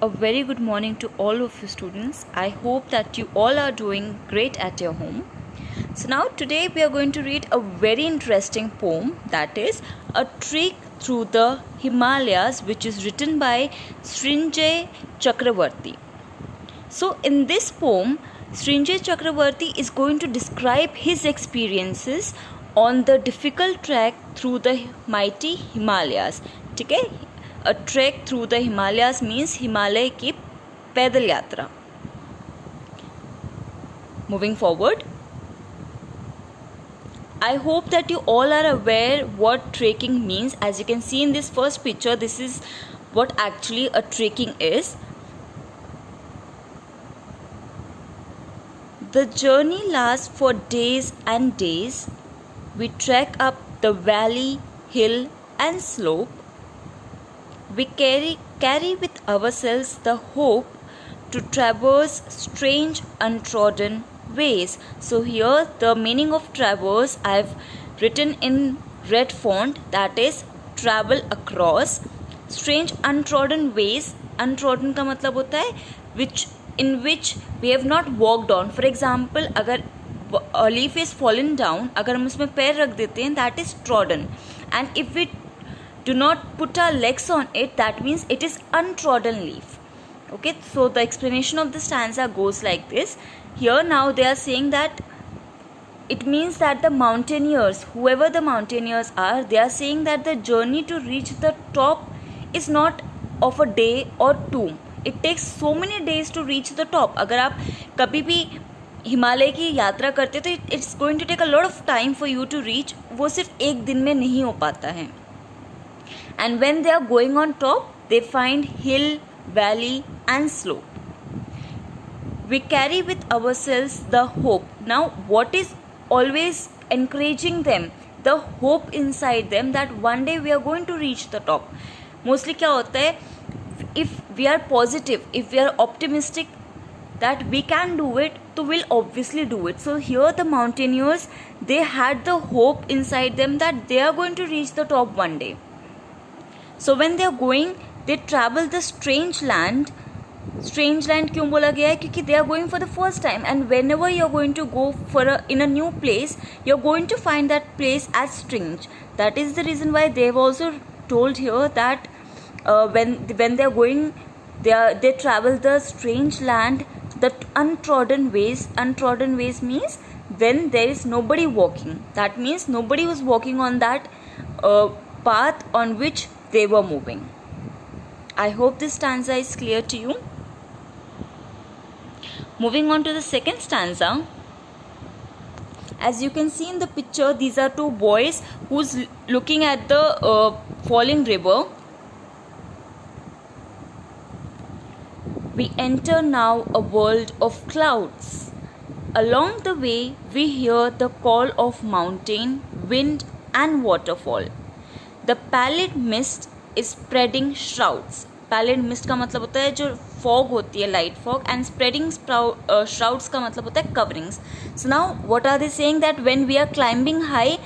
A very good morning to all of you students. I hope that you all are doing great at your home. So now today we are going to read a very interesting poem, that is A Trek Through the Himalayas, which is written by Srinjay Chakravarti. So in this poem, Srinjay Chakravarti is going to describe his experiences on the difficult trek through the mighty Himalayas. ठीक है, a trek through the Himalayas means Himalaya की पैदल यात्रा. Moving forward, I hope that you all are aware what trekking means. As you can see in this first picture, this is what actually a trekking is. The journey lasts for days and days. We trek up the valley, hill and slope. We carry with ourselves the hope to traverse strange untrodden ways. So here the meaning of traverse I've written in red font, that is travel across strange untrodden ways. Untrodden का मतलब होता है in which we have not walked on. For example, अगर a leaf is fallen down, अगर हम उसमें पैर रख देते हैं, that is trodden. And if we do not put our legs on it, that means it is untrodden leaf. Okay, so the explanation of the stanza goes like this. Here now they are saying that it means that the mountaineers, whoever the mountaineers are, they are saying that the journey to reach the top is not of a day or two. It takes so many days to reach the top. अगर आप कभी भी हिमालय की यात्रा करते तो it's going to take a lot of time for you to reach. वो सिर्फ एक दिन में नहीं हो पाता है. And when they are going on top, they find hill, valley and slope. We carry with ourselves the hope. Now what is always encouraging them? The hope inside them that one day we are going to reach the top. Mostly क्या होता है, if we are positive, if we are optimistic that we can do it, so we'll obviously do it. So here the mountaineers, they had the hope inside them that they are going to reach the top one day. So when they are going, they travel the strange land. Strange land क्यों बोला गया है? क्योंकि they are going for the first time, and whenever you are going to go in a new place, you are going to find that place as strange. That is the reason why they have also told here that when they are going, they travel the strange land, the untrodden ways. Untrodden ways means when there is nobody walking. That means nobody was walking on that path on which they were moving. I hope this stanza is clear to you. Moving on to the second stanza. As you can see in the picture, these are two boys who's looking at the falling river. We enter now a world of clouds. Along the way, we hear the call of mountain, wind and waterfall. The pallid mist is spreading shrouds. Pallid mist का मतलब होता है जो fog होती है, light fog, and spreading shrouds का मतलब होता है coverings. So now what are they saying? That when we are climbing high,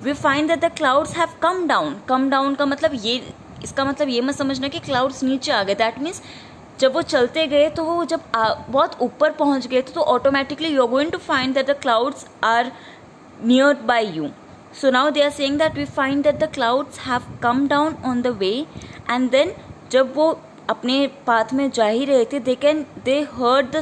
we find that the clouds have come down. Come down का मतलब ये, इसका मतलब ये मत समझना कि clouds नीचे आ गए. That means जब वो चलते गए तो वो जब बहुत ऊपर पहुंच गए तो automatically you are going to find that the clouds are near by you. So now they are saying that we find that the clouds have come down on the way, and then जब वो अपने path में जा ही रहे थे, they heard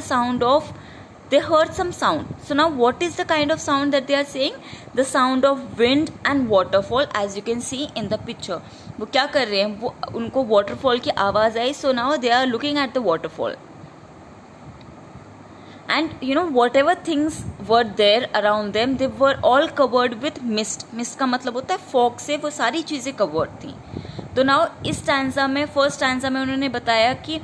some sound. So now what is the kind of sound that they are saying? The sound of wind and waterfall, as you can see in the picture. वो क्या कर रहे हैं? वो उनको waterfall की आवाज़ आई. So now they are looking at the waterfall. And you know, whatever things were there around them, they were all covered with mist. Mist का मतलब होता है fog से वो सारी चीज़ें covered थी. तो now इस stanza में, first stanza में उन्होंने बताया कि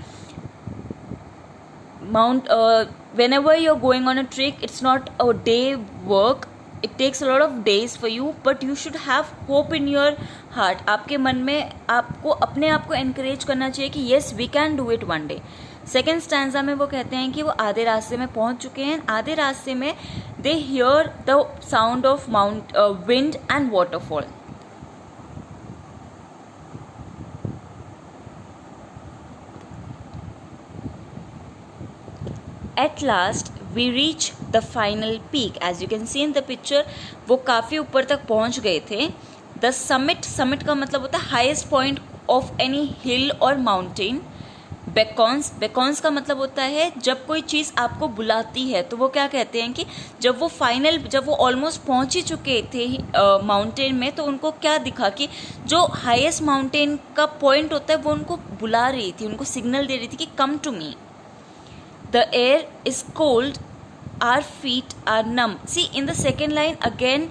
whenever you're going on a trek, it's not a day work. It takes a lot of days for you, but you should have hope in your heart. आपके मन में आपको अपने आप को encourage करना चाहिए कि yes, we can do it one day. Second stanza में वो कहते हैं कि वो आधे रास्ते में पहुंच चुके हैं. आधे रास्ते में they hear the sound of wind and waterfall. At last we reach the final peak. As you can see in the picture, वो काफ़ी ऊपर तक पहुंच गए थे. The summit का मतलब होता है highest point of any hill or mountain. Beckons का मतलब होता है जब कोई चीज़ आपको बुलाती है, तो वो क्या कहते हैं कि जब वो ऑलमोस्ट पहुंच ही चुके थे माउंटेन में, तो उनको क्या दिखा कि जो हाईएस्ट माउंटेन का पॉइंट होता है वो उनको बुला रही थी, उनको सिग्नल दे रही थी कि come to me. The air is cold, our feet are numb. See in the second line again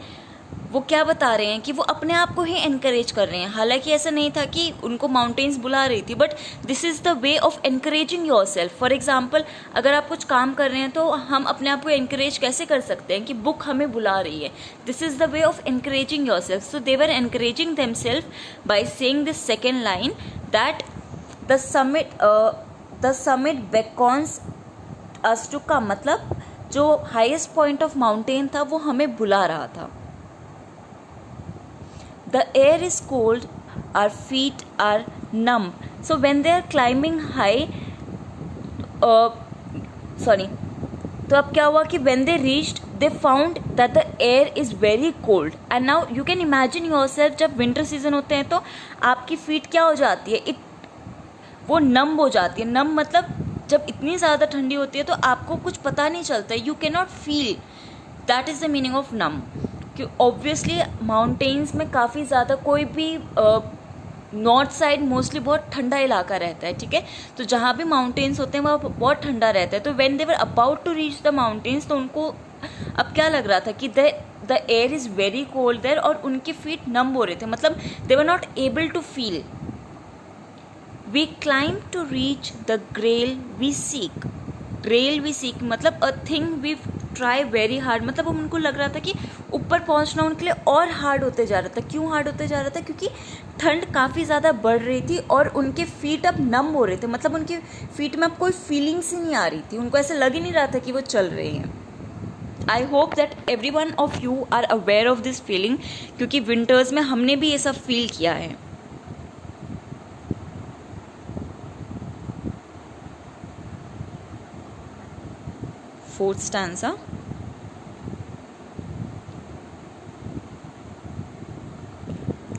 वो क्या बता रहे हैं कि वो अपने आप को ही एनकरेज कर रहे हैं. हालांकि ऐसा नहीं था कि उनको माउंटेन्स बुला रही थी, but this is the way of encouraging your self. For example, अगर आप कुछ काम कर रहे हैं तो हम अपने आप को एनकरेज कैसे कर सकते हैं कि बुक हमें बुला रही है. This is the way of encouraging yourself. So they were encouraging themselves by saying this second line that the summit beckons us to come. मतलब जो हाईएस्ट पॉइंट ऑफ माउंटेन था वो हमें बुला रहा था. The air is cold, our feet are numb. So when they are climbing high, तो अब क्या हुआ कि when they reached, they found that the air is very cold. And now you can imagine yourself, जब winter season होते हैं तो आपकी feet क्या हो जाती है, वो numb हो जाती है. numb मतलब जब इतनी ज़्यादा ठंडी होती है तो आपको कुछ पता नहीं चलता है, you cannot feel. That is the meaning of numb. कि ऑब्वियसली माउंटेन्स में काफ़ी ज़्यादा, कोई भी नॉर्थ साइड मोस्टली बहुत ठंडा इलाका रहता है, ठीक है. तो जहाँ भी माउंटेन्स होते हैं वहाँ बहुत ठंडा रहता है. तो when they were about to reach the mountains, तो उनको अब क्या लग रहा था कि the air is very cold there, और उनके फीट नम हो रहे थे. मतलब they were not able to feel. We climb to reach the grail we seek. Grail we seek मतलब a thing we try very hard. मतलब उनको लग रहा था कि ऊपर पहुंचना उनके लिए और हार्ड होते जा रहा था. क्यों हार्ड होते जा रहा था? क्योंकि ठंड काफ़ी ज़्यादा बढ़ रही थी और उनके फीट अब नम हो रहे थे. मतलब उनके फीट में अब कोई फीलिंग्स ही नहीं आ रही थी, उनको ऐसा लग ही नहीं रहा था कि वो चल रहे हैं. I hope that every one of you are aware of this feeling, क्योंकि विंटर्स में हमने भी ये सब फील किया है. Fourth stanza.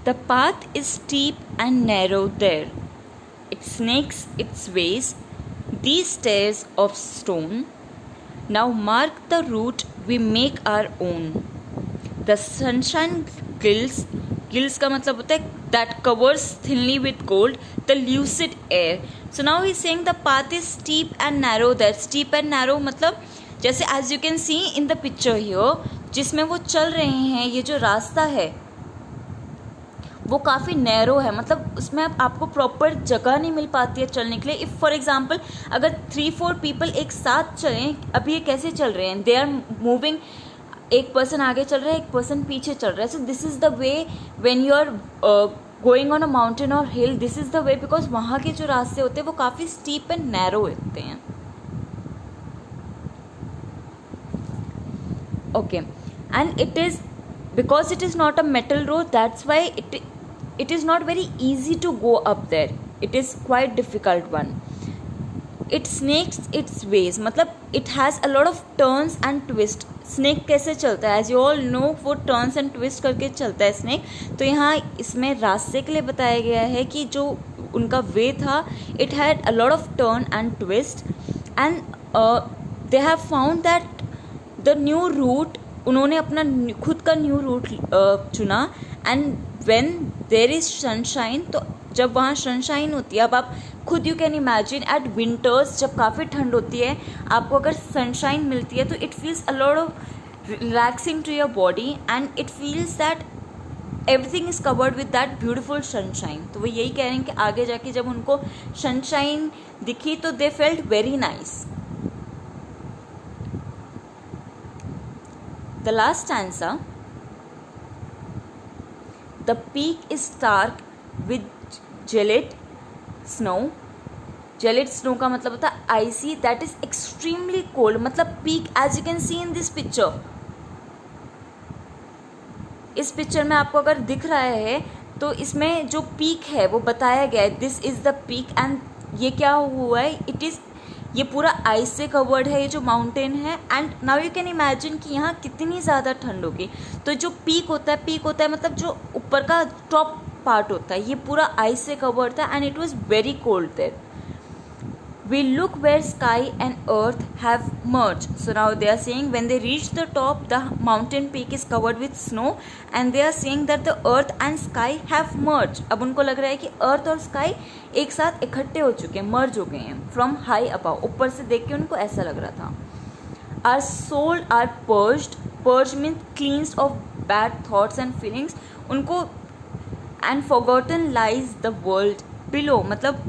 The path is steep and narrow there. It snakes its ways, these stairs of stone. Now mark the route we make our own. The sunshine gills का मतलब होता है that covers thinly with gold the lucid air. So now he's saying the path is steep and narrow there. Steep and narrow मतलब जैसे as you can see in the picture here, जिसमें वो चल रहे हैं, ये जो रास्ता है वो काफ़ी नैरो है. मतलब उसमें आपको प्रॉपर जगह नहीं मिल पाती है चलने के लिए. इफ़ फॉर एग्जांपल अगर 3-4 पीपल एक साथ चलें, अभी ये कैसे चल रहे हैं, दे आर मूविंग, एक पर्सन आगे चल रहा है, एक पर्सन पीछे चल रहा है. So this is the way when you are going on a mountain और hill. This is the way because वहाँ के जो रास्ते होते हैं वो काफ़ी स्टीप एंड नैरो होते हैं. Okay, and it is because it is not a metal road, that's why it is not very easy to go up there. It is quite difficult one. It snakes its ways, मतलब it has a lot of turns and twists. Snake कैसे चलता है, as you all know, वो turns and twist करके चलता है snack. तो यहाँ इसमें रास्ते के लिए बताया गया है कि जो उनका वे था, it had a lot of turn and twist, and they have found that the new route, उन्होंने अपना खुद का न्यू रूट चुना. And when there is sunshine, तो जब वहाँ सनशाइन होती है, अब आप खुद you can imagine at winters जब काफ़ी ठंड होती है, आपको अगर सनशाइन मिलती है तो it feels a lot of relaxing to your body, and it feels that everything is covered with that beautiful sunshine. तो वो यही कह रहे हैं कि आगे जाके जब उनको सनशाइन दिखी तो दे felt very nice. The last stanza. The peak is stark with gelid snow. Gelid snow का मतलब होता है icy, that is extremely cold. मतलब peak as you can see in this picture. इस पिक्चर में आपको अगर दिख रहा है तो इसमें जो पीक है वो बताया गया है, this is the peak. And ये क्या हुआ है, इट इज़ ये पूरा आइस से कवर्ड है ये जो माउंटेन है, and now you can imagine कि यहाँ कितनी ज़्यादा ठंड होगी। तो जो पीक होता है मतलब जो ऊपर का टॉप पार्ट होता है, ये पूरा आइस से कवर्ड था and it was very cold there. We look where sky and earth have merged. So now they are saying when they reach the top, the mountain peak is covered with snow, and they are saying that the earth and sky have merged. अब उनको लग रहा है कि earth और sky एक साथ इकट्ठे हो चुके हैं, merge हो गए हैं from high above. ऊपर से देख के उनको ऐसा लग रहा था. Our soul are purged. Purged means cleansed of bad thoughts and feelings. उनको and forgotten lies the world below. मतलब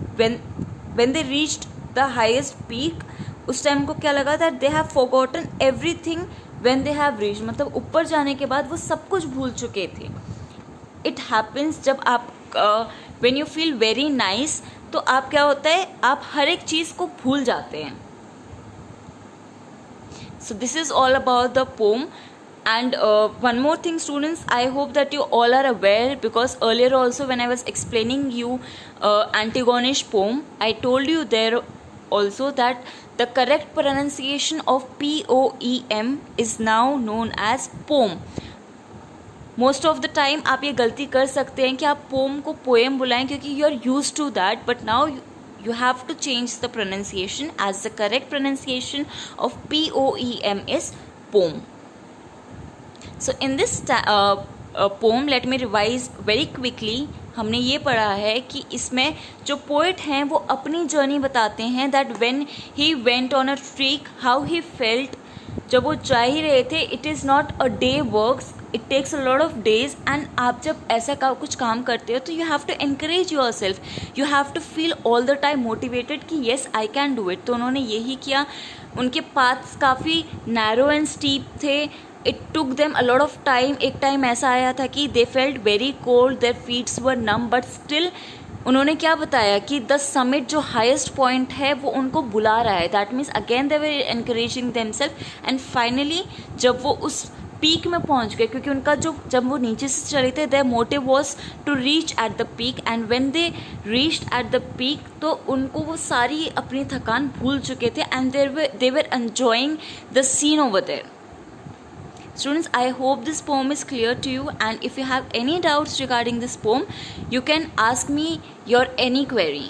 when they reached the highest peak, उस टाइम को क्या लगा था, they have forgotten everything when they have reached. मतलब ऊपर जाने के बाद वो सब कुछ भूल चुके थे. It happens जब आप when you feel very nice, तो आप क्या होता है, आप हर एक चीज़ को भूल जाते हैं. So this is all about the poem. And one more thing students, I hope that you all are aware, because earlier also when I was explaining you Antigone's poem, I told you there also that the correct pronunciation of poem is now known as poem. Most of the time आप ये गलती कर सकते हैं कि आप poem को poem बुलाएं क्योंकि you are used to that, but now you have to change the pronunciation, as the correct pronunciation of poem is poem. So in this poem, let me revise very quickly. हमने ये पढ़ा है कि इसमें जो poet हैं वो अपनी जर्नी बताते हैं, that when he went on a trek how he felt. जब वो जा ही रहे थे, it is not a day works, it takes a lot of days. And आप जब ऐसा कुछ काम करते हो तो you have to encourage yourself, you have to feel all the time motivated कि yes I can do it. तो उन्होंने यही किया. उनके पाथ्स काफ़ी नैरो एंड स्टीप थे. It took them a lot of time. एक टाइम ऐसा आया था कि they felt very cold, their feets were numb, but still उन्होंने क्या बताया कि द समिट जो हाईएस्ट पॉइंट है वो उनको बुला रहा है. That means again they were encouraging themselves. And finally जब वो उस पीक में पहुंच गए, क्योंकि उनका जब वो नीचे से चले थे, their motive was to reach at the peak. And when they reached at the peak, तो उनको वो सारी अपनी थकान भूल चुके थे, and they were enjoying the scene over there. Students, I hope this poem is clear to you, and if you have any doubts regarding this poem, you can ask me your any query.